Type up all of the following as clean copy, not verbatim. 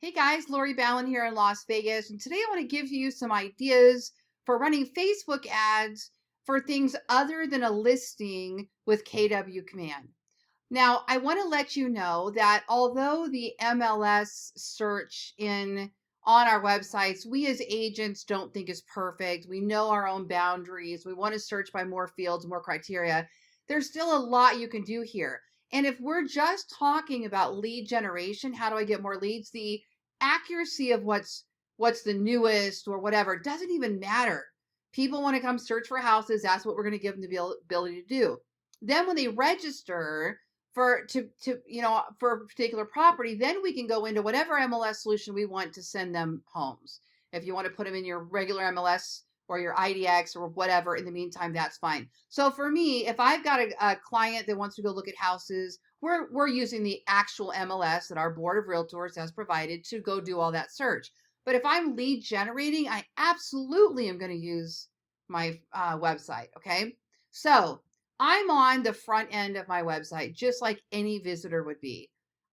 Hey guys, Lori Ballen here in Las Vegas, and today I want to give you some ideas for running Facebook ads for things other than a listing with KW Command. Now, I want to let you know that although the MLS search in on our websites, we as agents don't think is perfect. We know our own boundaries. We want to search by more fields, more criteria. There's still a lot you can do here. And if we're just talking about lead generation, how do I get more leads? The accuracy of what's the newest or whatever doesn't even matter. People want to come search for houses. That's what we're going to give them the ability to do. Then when they register, for a particular property, then we can go into whatever MLS solution we want to send them homes. If you want to put them in your regular MLS or your IDX or whatever, in the meantime, that's fine. So for me, if I've got a client that wants to go look at houses, we're using the actual MLS that our board of realtors has provided to go do all that search. But if I'm lead generating, I absolutely am going to use my website. Okay, so I'm on the front end of my website, just like any visitor would be.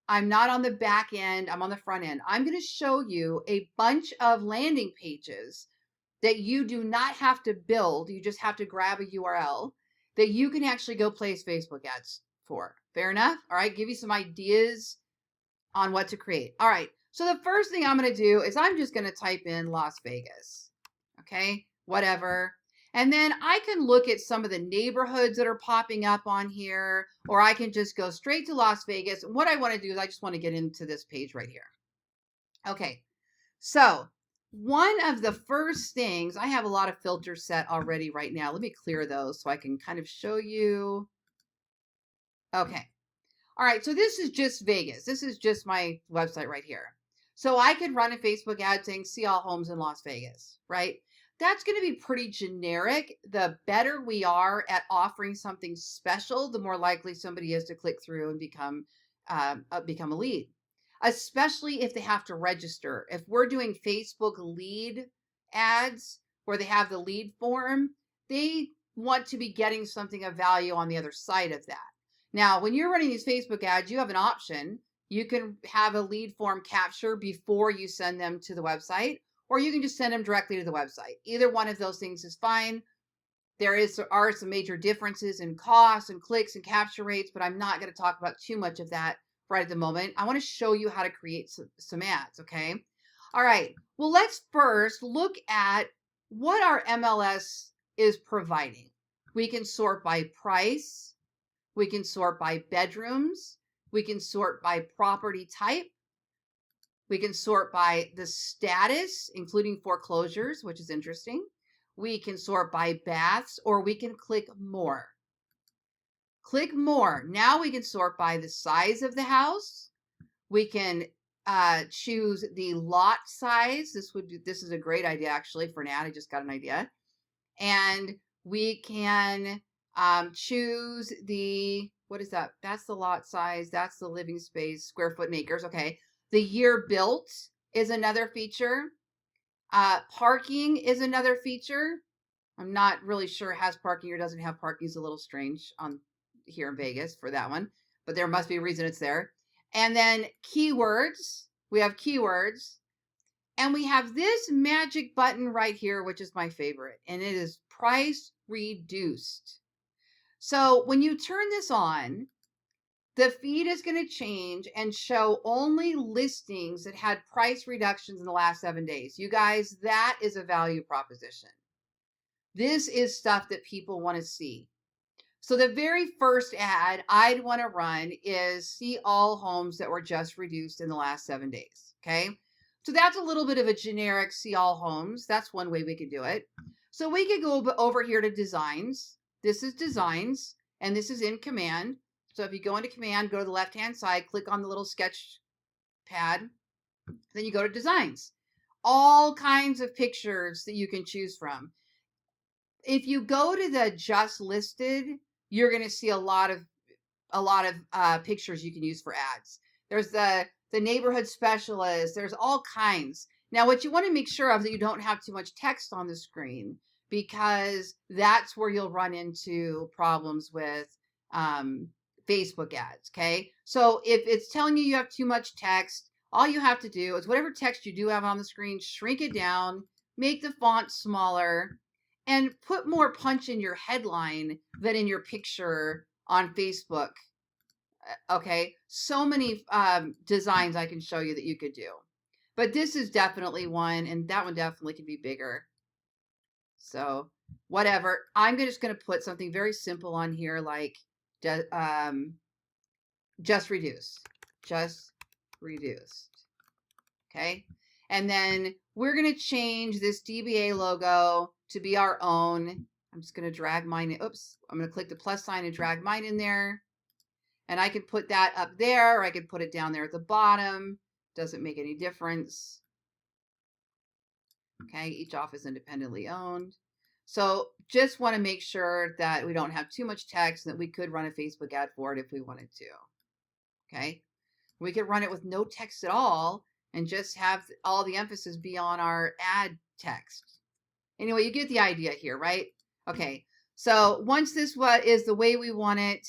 I'm not on the back end, I'm on the front end. I'm going to show you a bunch of landing pages that you do not have to build. You just have to grab a URL that you can actually go place Facebook ads for. Fair enough? All right, give you some ideas on what to create. All right, so the first thing I'm going to do is I'm just going to type in Las Vegas. Okay, whatever. And then I can look at some of the neighborhoods that are popping up on here, or I can just go straight to Las Vegas. And what I want to do is I just want to get into this page right here. Okay, so one of the first things, I have a lot of filters set already right now. Let me clear those so I can kind of show you. Okay. All right, so this is just Vegas. This is just my website right here. So I could run a Facebook ad saying, see all homes in Las Vegas, right? That's going to be pretty generic. The better we are at offering something special, the more likely somebody is to click through and become a lead, especially if they have to register. If we're doing Facebook lead ads where they have the lead form, they want to be getting something of value on the other side of that. Now, when you're running these Facebook ads, you have an option. You can have a lead form capture before you send them to the website, or you can just send them directly to the website. Either one of those things is fine. There are some major differences in costs and clicks and capture rates, but I'm not going to talk about too much of that right at the moment. I want to show you how to create some ads, okay? All right. Well, let's first look at what our MLS is providing. We can sort by price. We can sort by bedrooms. We can sort by property type. We can sort by the status, including foreclosures, which is interesting. We can sort by baths, or we can click more. Click more. Now we can sort by the size of the house. We can choose the lot size. This is a great idea actually for an ad. I just got an idea. And we can choose what is that? That's the lot size. That's the living space, square foot in acres. Okay. The year built is another feature. Parking is another feature. I'm not really sure it has parking or doesn't have parking. Is a little strange on here in Vegas for that one, but there must be a reason it's there. And then keywords. We have keywords. And we have this magic button right here, which is my favorite, and it is price reduced. So when you turn this on, the feed is going to change and show only listings that had price reductions in the last 7 days. You guys, that is a value proposition. This is stuff that people want to see. So the very first ad I'd want to run is see all homes that were just reduced in the last 7 days. Okay. So that's a little bit of a generic see all homes. That's one way we could do it. So we could go over here to designs. This is designs, and this is in command. So if you go into command, go to the left-hand side, click on the little sketch pad, then you go to designs. All kinds of pictures that you can choose from. If you go to the just listed, you're going to see a lot of pictures you can use for ads. There's the neighborhood specialist. There's all kinds. Now, what you want to make sure of that you don't have too much text on the screen, because that's where you'll run into problems with Facebook ads. Okay. So if it's telling you have too much text, all you have to do is whatever text you do have on the screen, shrink it down, make the font smaller, and put more punch in your headline than in your picture on Facebook. Okay, so many designs I can show you that you could do. But this is definitely one, and that one definitely could be bigger. So whatever. I'm just going to put something very simple on here, like just reduce. Just reduced. Okay. And then we're going to change this DBA logo to be our own. I'm just going to drag mine. Oops. I'm going to click the plus sign and drag mine in there. And I could put that up there, or I could put it down there at the bottom. Doesn't make any difference. Okay. Each office independently owned. So just want to make sure that we don't have too much text and that we could run a Facebook ad for it if we wanted to. Okay. We could run it with no text at all and just have all the emphasis be on our ad text. Anyway, you get the idea here, right? Okay. So once this is the way we want it,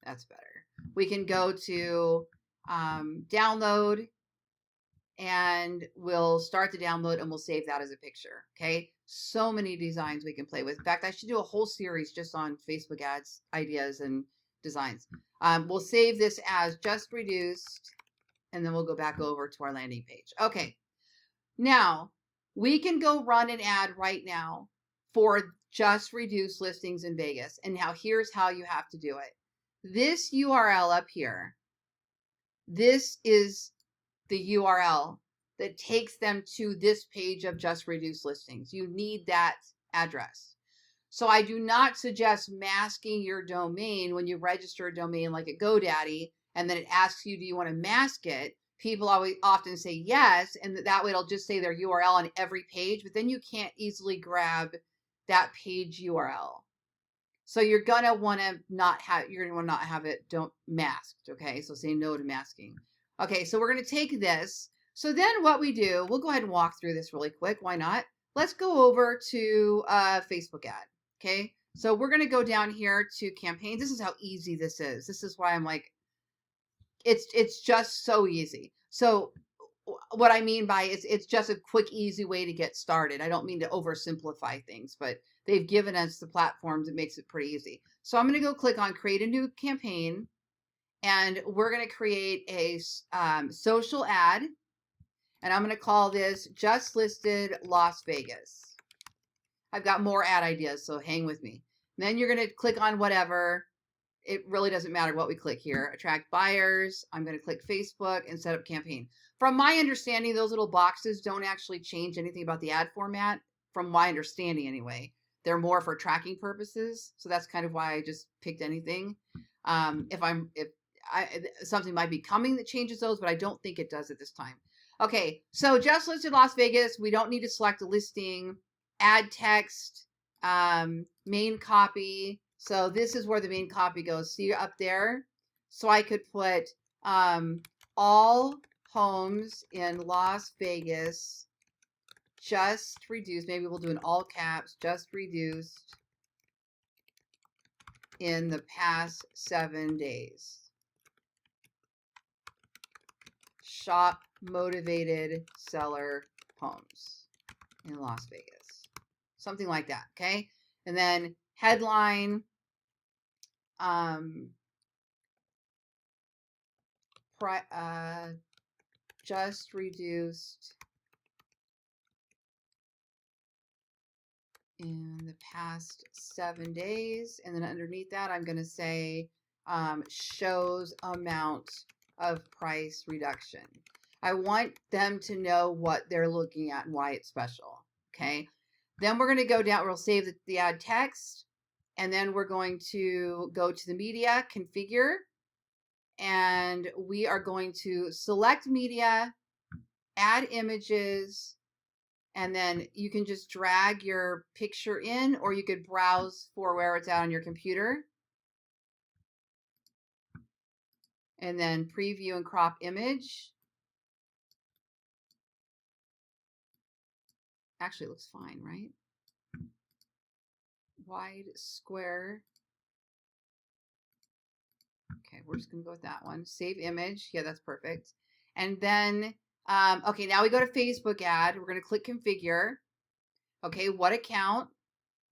that's better. We can go to download, and we'll start the download and we'll save that as a picture. Okay. So many designs we can play with. In fact, I should do a whole series just on Facebook ads, ideas, and designs. We'll save this as just reduced, and then we'll go back over to our landing page. Okay. Now we can go run an ad right now for just reduced listings in Vegas. And now here's how you have to do it. This URL up here, this is the URL that takes them to this page of just reduced listings. You need that address. So I do not suggest masking your domain when you register a domain like at GoDaddy, and then it asks you, do you want to mask it? People always often say yes, and that way it'll just say their URL on every page, but then you can't easily grab that page URL. So you're gonna want to not have it don't masked. Okay, so say no to masking. Okay, so we're gonna take this. So then what we do, we'll go ahead and walk through this really quick. Why not? Let's go over to Facebook ad. Okay, so we're gonna go down here to campaigns. This is how easy this is. This is why I'm like, it's just so easy. So what I mean by it's just a quick, easy way to get started. I don't mean to oversimplify things, but they've given us the platforms that makes it pretty easy. So I'm going to go click on create a new campaign, and we're going to create a social ad, and I'm going to call this just listed Las Vegas. I've got more ad ideas, so hang with me. And then you're going to click on whatever. It really doesn't matter what we click here. Attract buyers. I'm going to click Facebook and set up campaign. From my understanding, those little boxes don't actually change anything about the ad format. From my understanding, anyway, they're more for tracking purposes. So that's kind of why I just picked anything. If something might be coming that changes those, but I don't think it does at this time. Okay, so just listed Las Vegas. We don't need to select a listing. Add text. Main copy. So this is where the main copy goes. See up there? So I could put all homes in Las Vegas just reduced. Maybe we'll do an all caps, just reduced in the past 7 days. Shop motivated seller homes in Las Vegas. Something like that, okay? And then headline, just reduced in the past 7 days. And then underneath that, I'm going to say shows amount of price reduction. I want them to know what they're looking at and why it's special. Okay. Then we're going to go down, we'll save the ad text, and then we're going to go to the media, configure, and we are going to select media, add images, and then you can just drag your picture in, or you could browse for where it's at on your computer. And then preview and crop image. Actually, it looks fine, right? Wide square. Okay, we're just going to go with that one. Save image. Yeah, that's perfect. And then, okay, now we go to Facebook ad. We're going to click configure. Okay, what account?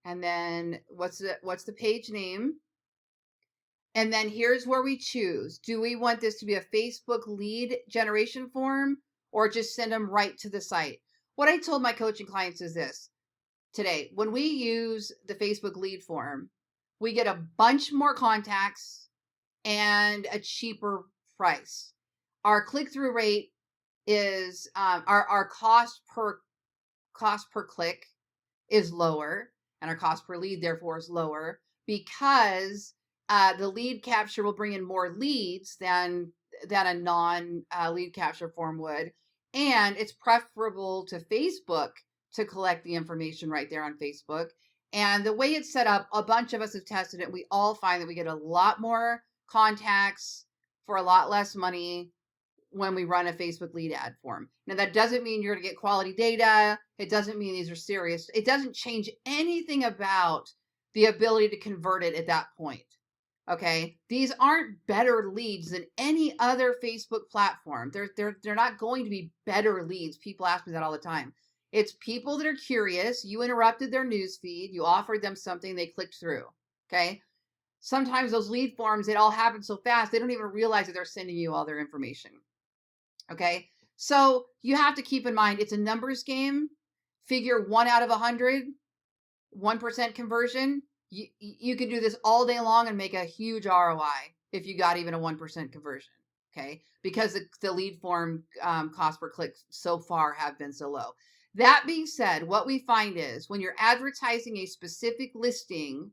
And then what's the page name? And then here's where we choose. Do we want this to be a Facebook lead generation form or just send them right to the site? What I told my coaching clients is this today. When we use the Facebook lead form, we get a bunch more contacts and a cheaper price. Our click-through rate is our cost per click is lower, and our cost per lead therefore is lower because the lead capture will bring in more leads than a non lead capture form would, and it's preferable to Facebook to collect the information right there on Facebook. And the way it's set up, a bunch of us have tested it. We all find that we get a lot more contacts for a lot less money when we run a Facebook lead ad form. Now, that doesn't mean you're going to get quality data. It doesn't mean these are serious. It doesn't change anything about the ability to convert it at that point. Okay, these aren't better leads than any other Facebook platform. They're not going to be better leads. People ask me that all the time. It's people that are curious. You interrupted their news feed. You offered them something. They clicked through. Okay. Sometimes those lead forms, it all happens so fast, they don't even realize that they're sending you all their information. Okay. So you have to keep in mind, it's a numbers game. Figure 1 out of 100, 1% conversion. You could do this all day long and make a huge ROI if you got even a 1% conversion. Okay. Because the lead form cost per click so far have been so low. That being said, what we find is when you're advertising a specific listing,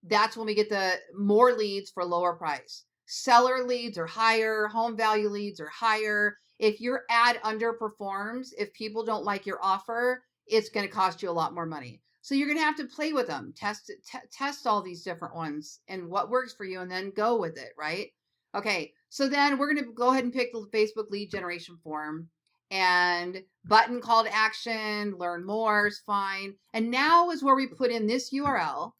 that's when we get the more leads for lower price. Seller leads are higher, home value leads are higher. If your ad underperforms, if people don't like your offer, it's going to cost you a lot more money. So you're going to have to play with them, test all these different ones and what works for you, and then go with it, right? Okay, so then we're going to go ahead and pick the Facebook lead generation form, and button call to action, learn more is fine. And now is where we put in this URL.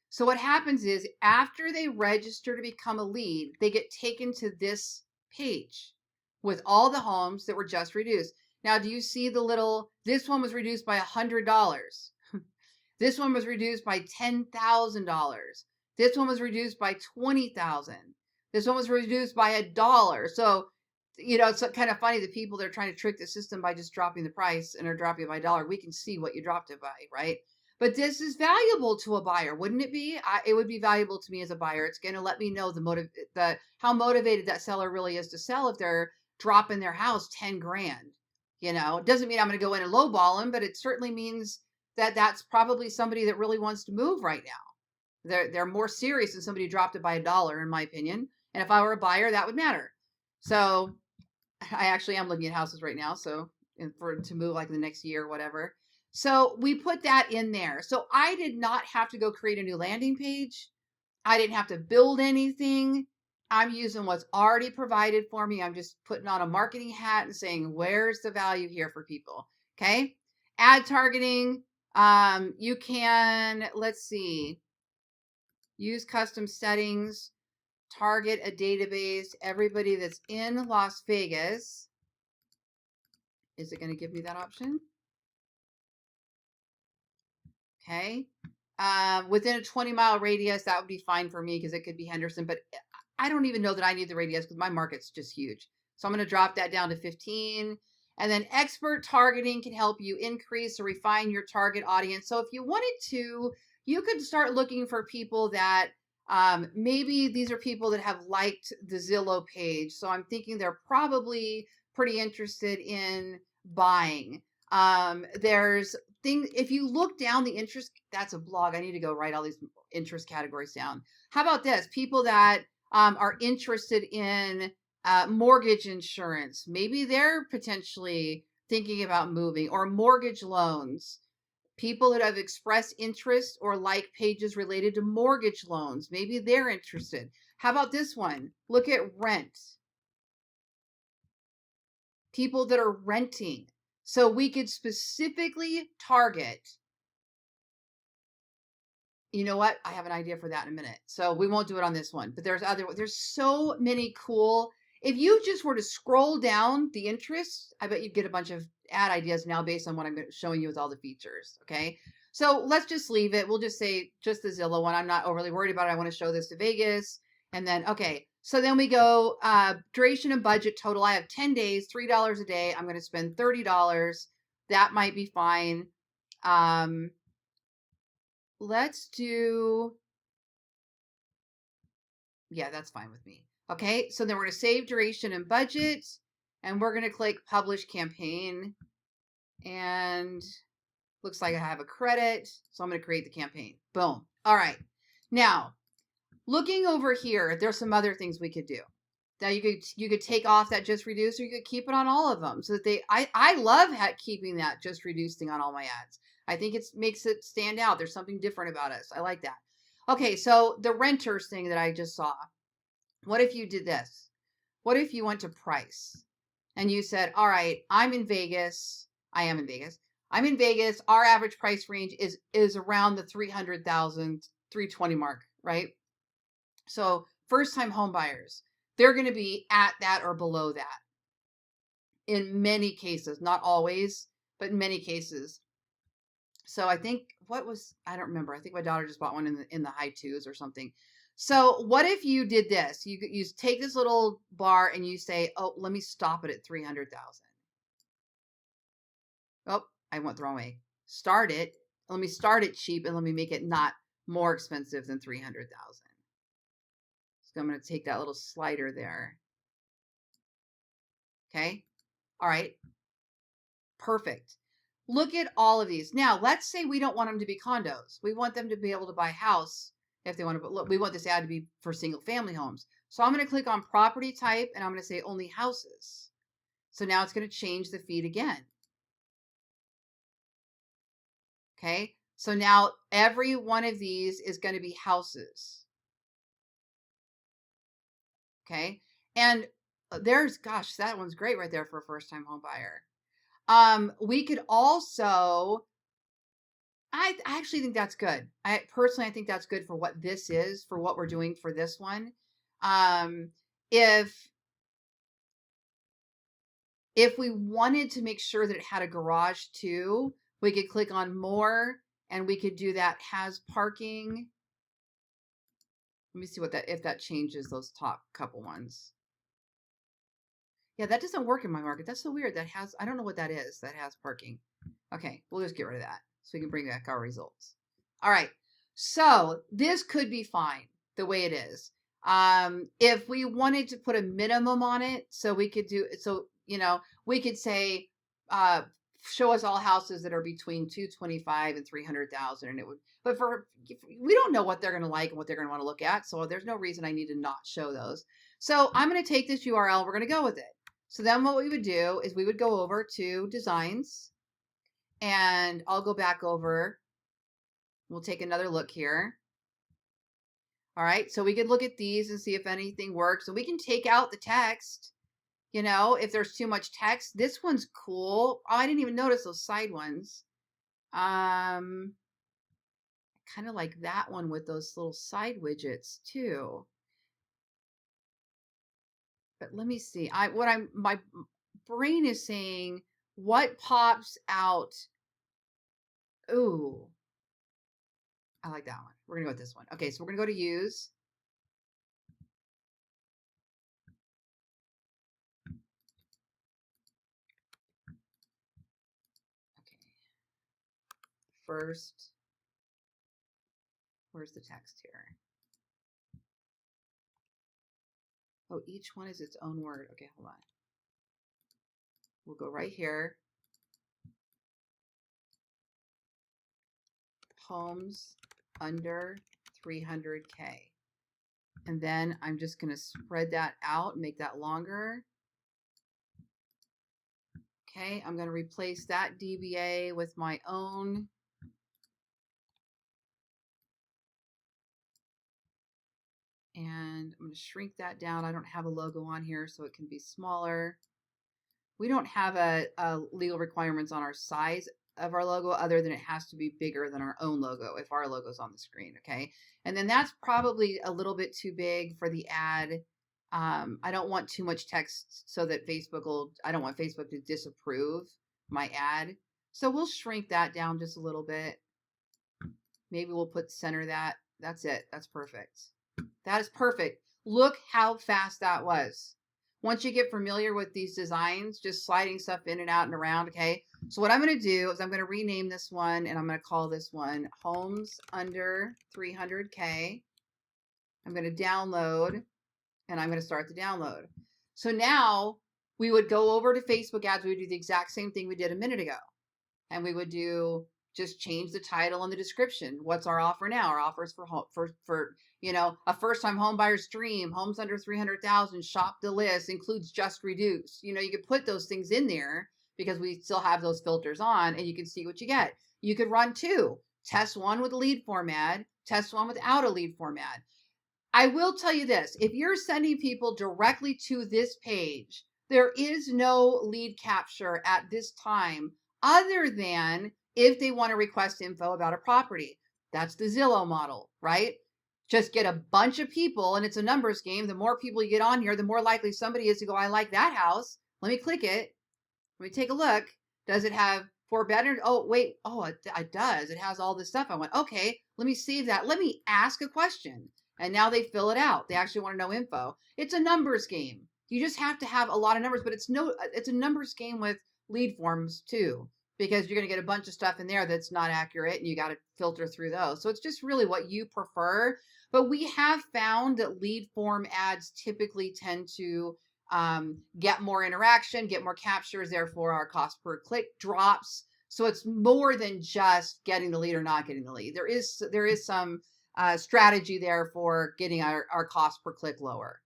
So what happens is after they register to become a lead, they get taken to this page with all the homes that were just reduced. Now, do you see the little, this one was reduced by $100. This one was reduced by $10,000. This one was reduced by $20,000. This one was reduced by $1. So, it's kind of funny, the people that are trying to trick the system by just dropping the price and are dropping it by $1. We can see what you dropped it by, right? But this is valuable to a buyer, wouldn't it be? It would be valuable to me as a buyer. It's going to let me know how motivated that seller really is to sell if they're dropping their house 10 grand. It doesn't mean I'm going to go in and lowball them, but it certainly means that that's probably somebody that really wants to move right now. They're more serious than somebody who dropped it by $1, in my opinion. And if I were a buyer, that would matter. So I actually am looking at houses right now. So to move like the next year or whatever. So we put that in there. So I did not have to go create a new landing page. I didn't have to build anything. I'm using what's already provided for me. I'm just putting on a marketing hat and saying, where's the value here for people? Okay. Ad targeting. You can, let's see, use custom settings, target a database, everybody that's in Las Vegas. Is it going to give me that option? Okay. Within a 20-mile radius, that would be fine for me because it could be Henderson, but I don't even know that I need the radius because my market's just huge. So I'm going to drop that down to 15. And then expert targeting can help you increase or refine your target audience. So if you wanted to, you could start looking for people that maybe these are people that have liked the Zillow page. So I'm thinking they're probably pretty interested in buying. There's if you look down the interest, that's a blog. I need to go write all these interest categories down. How about this? People that are interested in mortgage insurance. Maybe they're potentially thinking about moving, or mortgage loans. People that have expressed interest or like pages related to mortgage loans. Maybe they're interested. How about this one? Look at rent. People that are renting. So we could specifically target. You know what? I have an idea for that in a minute. So we won't do it on this one, but there's so many cool. If you just were to scroll down the interest, I bet you'd get a bunch of ad ideas now based on what I'm showing you with all the features. Okay. So let's just leave it. We'll just say just the Zillow one. I'm not overly worried about it. I want to show this to Vegas. And then, okay. So then we go duration and budget total. I have 10 days, $3 a day. I'm going to spend $30. That might be fine. Let's do, yeah, that's fine with me. Okay, so then we're going to save duration and budget, and we're going to click publish campaign, and looks like I have a credit, so I'm going to create the campaign. Boom. All right. Now, looking over here, there's some other things we could do. Now you could take off that just reduce, or you could keep it on all of them, so that I love keeping that just reduce thing on all my ads. I think it makes it stand out. There's something different about us. I like that. Okay, so the renters thing that I just saw. What if you did this? What if you went to price and you said, all right, I'm in Vegas. I am in Vegas. I'm in Vegas. Our average price range is around the 300,000, 320 mark, right? So first time home buyers, they're going to be at that or below that in many cases, not always, but in many cases. So I think I don't remember. I think my daughter just bought one in the high twos or something. So what if you did this? You take this little bar and you say, oh, let me stop it at 300,000. Oh, I went the wrong way. Start it. Let me start it cheap and let me make it not more expensive than 300,000. So I'm going to take that little slider there. Okay. All right. Perfect. Look at all of these. Now, let's say we don't want them to be condos. We want them to be able to buy a house if they want to. But look, we want this ad to be for single family homes. So I'm going to click on property type and I'm going to say only houses. So now it's going to change the feed again. Okay. So now every one of these is going to be houses. Okay. And gosh, that one's great right there for a first time home buyer. We could also, I actually think that's good. I think that's good for what this is, for what we're doing for this one. If we wanted to make sure that it had a garage too, we could click on more and we could do that has parking. Let me see if that changes those top couple ones. Yeah, that doesn't work in my market. That's so weird. I don't know what that is. That has parking. Okay, we'll just get rid of that so we can bring back our results. All right, so this could be fine the way it is. If we wanted to put a minimum on it, so we could we could say, show us all houses that are between 225 and 300,000, and it would. But we don't know what they're going to like and what they're going to want to look at, so there's no reason I need to not show those. So I'm going to take this URL. We're going to go with it. So then what we would do is we would go over to designs, and I'll go back over. We'll take another look here. All right, so we could look at these and see if anything works. And we can take out the text, if there's too much text. This one's cool. Oh, I didn't even notice those side ones. Kind of like that one with those little side widgets too. But let me see. My brain is saying what pops out. Ooh, I like that one. We're gonna go with this one. Okay, so we're gonna go to use. Okay. First, where's the text here? Oh, each one is its own word. Okay, hold on. We'll go right here. Homes under 300K. And then I'm just going to spread that out, make that longer. Okay, I'm going to replace that DBA with my own. And I'm going to shrink that down. I don't have a logo on here, so it can be smaller. We don't have a legal requirements on our size of our logo other than it has to be bigger than our own logo if our logo's on the screen, okay? And then that's probably a little bit too big for the ad. I don't want too much text so that I don't want Facebook to disapprove my ad. So we'll shrink that down just a little bit. Maybe we'll center that. That's it. That's perfect. That is perfect. Look how fast that was. Once you get familiar with these designs, just sliding stuff in and out and around, okay? So what I'm going to do is I'm going to rename this one, and I'm going to call this one Homes Under 300K. I'm going to download, and I'm going to start the download. So now we would go over to Facebook ads. We would do the exact same thing we did a minute ago. And we would just change the title and the description. What's our offer now? Our offers for a first-time home buyer's dream, homes under 300,000, shop the list, includes just reduced. You could put those things in there because we still have those filters on, and you can see what you get. You could run two. Test one with a lead form ad, test one without a lead form ad. I will tell you this, if you're sending people directly to this page, there is no lead capture at this time other than if they want to request info about a property. That's the Zillow model, right? Just get a bunch of people, and it's a numbers game. The more people you get on here, the more likely somebody is to go, I like that house. Let me click it. Let me take a look. Does it have 4 bedrooms? Oh, wait. Oh, it does. It has all this stuff. I went, okay, let me save that. Let me ask a question. And now they fill it out. They actually want to know info. It's a numbers game. You just have to have a lot of numbers, but it's a numbers game with lead forms too, because you're going to get a bunch of stuff in there that's not accurate, and you got to filter through those. So it's just really what you prefer. But we have found that lead form ads typically tend to get more interaction, get more captures, therefore our cost per click drops. So it's more than just getting the lead or not getting the lead. There is some strategy there for getting our cost per click lower.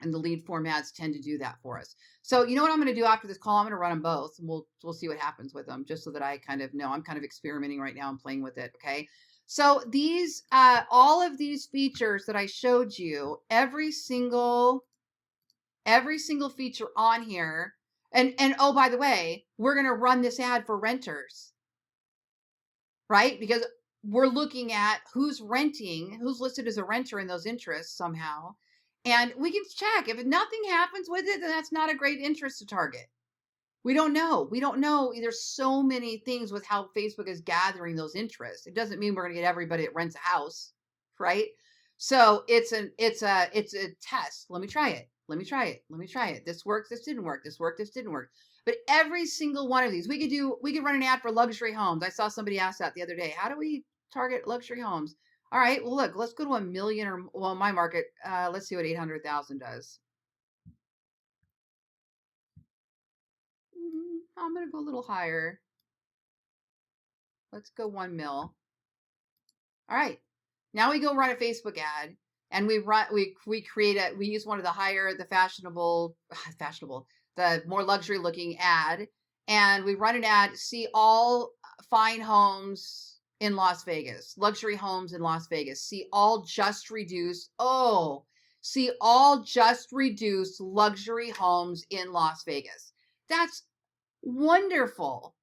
And the lead form ads tend to do that for us. So you know what I'm going to do after this call? I'm going to run them both, and we'll see what happens with them, just so that I kind of know. I'm kind of experimenting right now and playing with it. Okay. So these, all of these features that I showed you, every single feature on here, and oh, by the way, we're going to run this ad for renters, right? Because we're looking at who's renting, who's listed as a renter in those interests somehow. And we can check. If nothing happens with it, then that's not a great interest to target. We don't know. There's so many things with how Facebook is gathering those interests. It doesn't mean we're going to get everybody that rents a house, right? So it's a test. Let me try it. This works. This didn't work. This worked. This didn't work. But every single one of these, we could run an ad for luxury homes. I saw somebody ask that the other day. How do we target luxury homes? All right, well, look, let's go to 1 million, or, well, my market, let's see what 800,000 does. I'm going to go a little higher. Let's go 1 mil. All right, now we go run a Facebook ad, and we use one of the fashionable, the more luxury looking ad, and we run an ad, see all fine homes in Las Vegas, luxury homes in Las Vegas, see all just reduced luxury homes in Las Vegas. That's wonderful,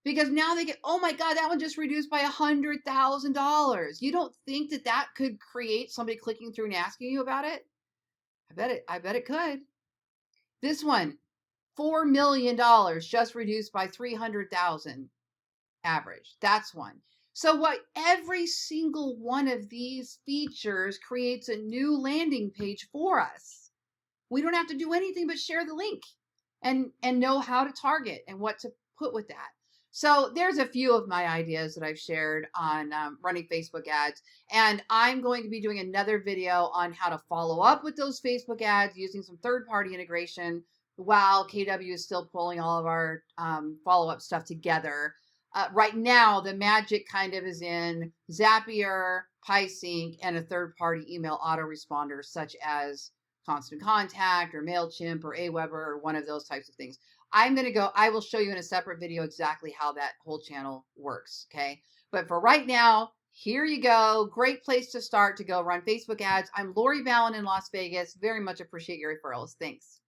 because now they get, oh my God, that one just reduced by $100,000. You don't think that could create somebody clicking through and asking you about it? I bet it could. This one, $4 million just reduced by 300,000 average. That's one. So every single one of these features creates a new landing page for us. We don't have to do anything but share the link and know how to target and what to put with that. So there's a few of my ideas that I've shared on running Facebook ads. And I'm going to be doing another video on how to follow up with those Facebook ads using some third-party integration while KW is still pulling all of our follow-up stuff together. Right now, the magic kind of is in Zapier, PieSync, and a third-party email autoresponder such as Constant Contact or MailChimp or Aweber or one of those types of things. I will show you in a separate video exactly how that whole channel works, okay? But for right now, here you go. Great place to start to go run Facebook ads. I'm Lori Ballen in Las Vegas. Very much appreciate your referrals. Thanks.